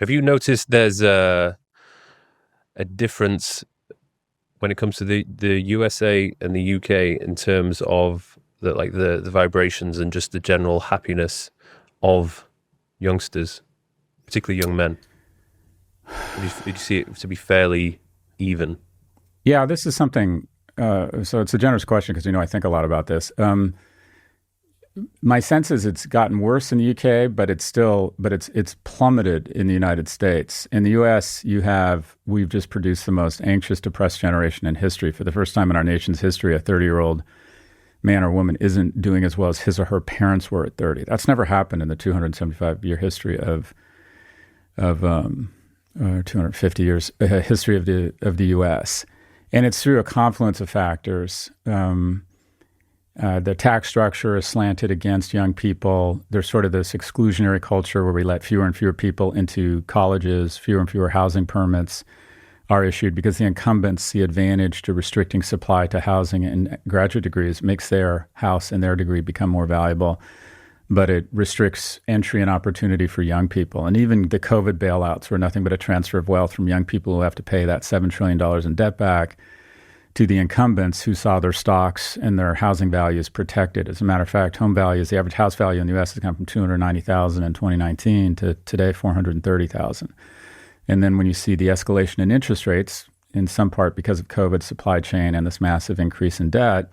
Have you noticed there's a difference when it comes to the USA and the UK in terms of the vibrations and just the general happiness of youngsters, particularly young men? Would you see it to be fairly even? Yeah, this is something. So it's a generous question because I think a lot about this. My sense is it's gotten worse in the UK, but it's plummeted in the United States. In the US, we've just produced the most anxious, depressed generation in history. For the first time in our nation's history, a 30-year-old man or woman isn't doing as well as his or her parents were at 30. That's never happened in the 275-year history of 250 years history of the U.S. And it's through a confluence of factors. The tax structure is slanted against young people. There's sort of this exclusionary culture where we let fewer and fewer people into colleges, fewer and fewer housing permits are issued because the incumbents see advantage to restricting supply to housing and graduate degrees makes their house and their degree become more valuable. But it restricts entry and opportunity for young people. And even the COVID bailouts were nothing but a transfer of wealth from young people who have to pay that $7 trillion in debt back to the incumbents who saw their stocks and their housing values protected. As a matter of fact, home values, the average house value in the U.S. has gone from $290,000 in 2019 to today $430,000. And then when you see the escalation in interest rates, in some part because of COVID supply chain and this massive increase in debt,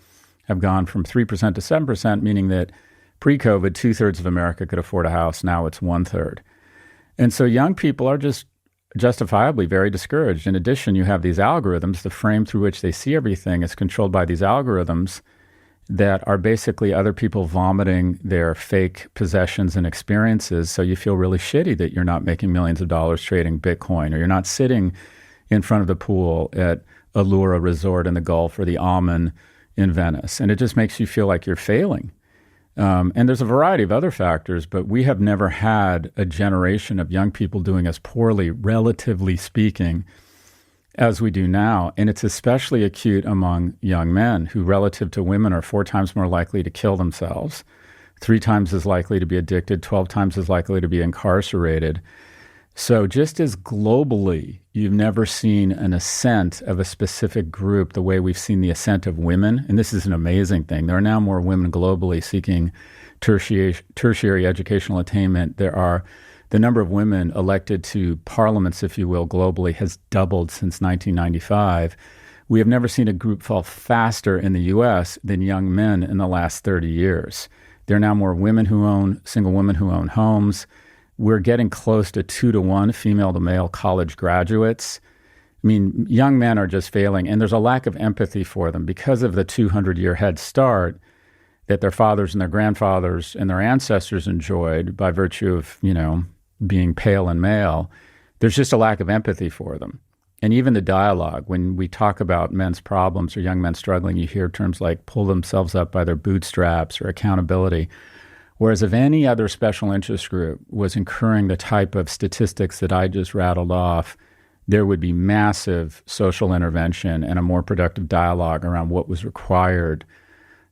have gone from 3% to 7%, meaning that pre-COVID, 2/3 of America could afford a house. Now it's 1/3. And so young people are just justifiably very discouraged. In addition, you have these algorithms. The frame through which they see everything is controlled by these algorithms that are basically other people vomiting their fake possessions and experiences. So you feel really shitty that you're not making millions of dollars trading Bitcoin, or you're not sitting in front of the pool at Allura Resort in the Gulf or the Almond in Venice. And it just makes you feel like you're failing. And there's a variety of other factors, but we have never had a generation of young people doing as poorly, relatively speaking, as we do now. And it's especially acute among young men who, relative to women, are 4 times more likely to kill themselves, 3 times as likely to be addicted, 12 times as likely to be incarcerated. So just as globally, you've never seen an ascent of a specific group the way we've seen the ascent of women. And this is an amazing thing. There are now more women globally seeking tertiary educational attainment. The number of women elected to parliaments, if you will, globally has doubled since 1995. We have never seen a group fall faster in the U.S. than young men in the last 30 years. There are now more single women who own homes. We're getting close to 2-to-1 female to male college graduates. I mean, young men are just failing, and there's a lack of empathy for them because of the 200-year head start that their fathers and their grandfathers and their ancestors enjoyed by virtue of, being pale and male. There's just a lack of empathy for them. And even the dialogue, when we talk about men's problems or young men struggling, you hear terms like pull themselves up by their bootstraps or accountability. Whereas if any other special interest group was incurring the type of statistics that I just rattled off, there would be massive social intervention and a more productive dialogue around what was required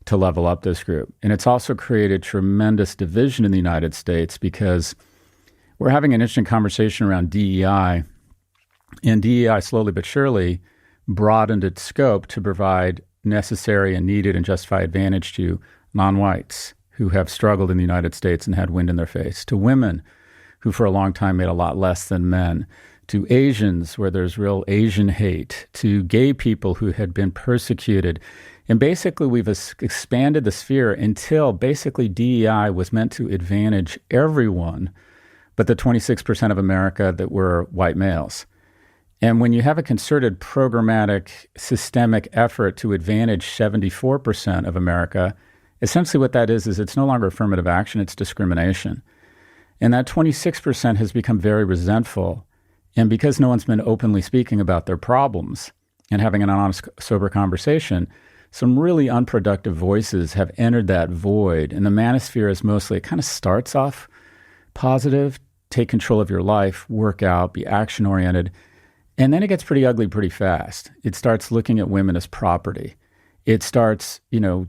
to level up this group. And it's also created tremendous division in the United States because we're having an interesting conversation around DEI, and DEI slowly but surely broadened its scope to provide necessary and needed and justified advantage to non-whites who have struggled in the United States and had wind in their face, to women who for a long time made a lot less than men, to Asians where there's real Asian hate, to gay people who had been persecuted. And basically we've expanded the sphere until basically DEI was meant to advantage everyone but the 26% of America that were white males. And when you have a concerted, programmatic, systemic effort to advantage 74% of America, essentially what that is it's no longer affirmative action, it's discrimination. And that 26% has become very resentful. And because no one's been openly speaking about their problems and having an honest, sober conversation, some really unproductive voices have entered that void. And the manosphere is mostly, it kind of starts off positive, take control of your life, work out, be action-oriented. And then it gets pretty ugly pretty fast. It starts looking at women as property. It starts,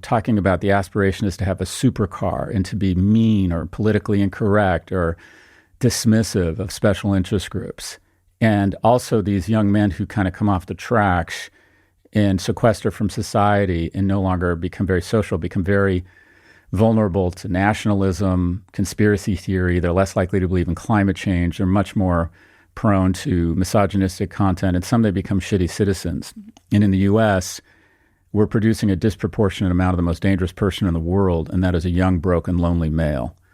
talking about the aspiration is to have a supercar and to be mean or politically incorrect or, dismissive of special interest groups. And also these young men who kind of come off the tracks and sequester from society and no longer become very social, become very vulnerable to nationalism, conspiracy theory. They're less likely to believe in climate change. They're much more prone to misogynistic content, and some they become shitty citizens. And in the U.S., we're producing a disproportionate amount of the most dangerous person in the world, and that is a young, broken, lonely male.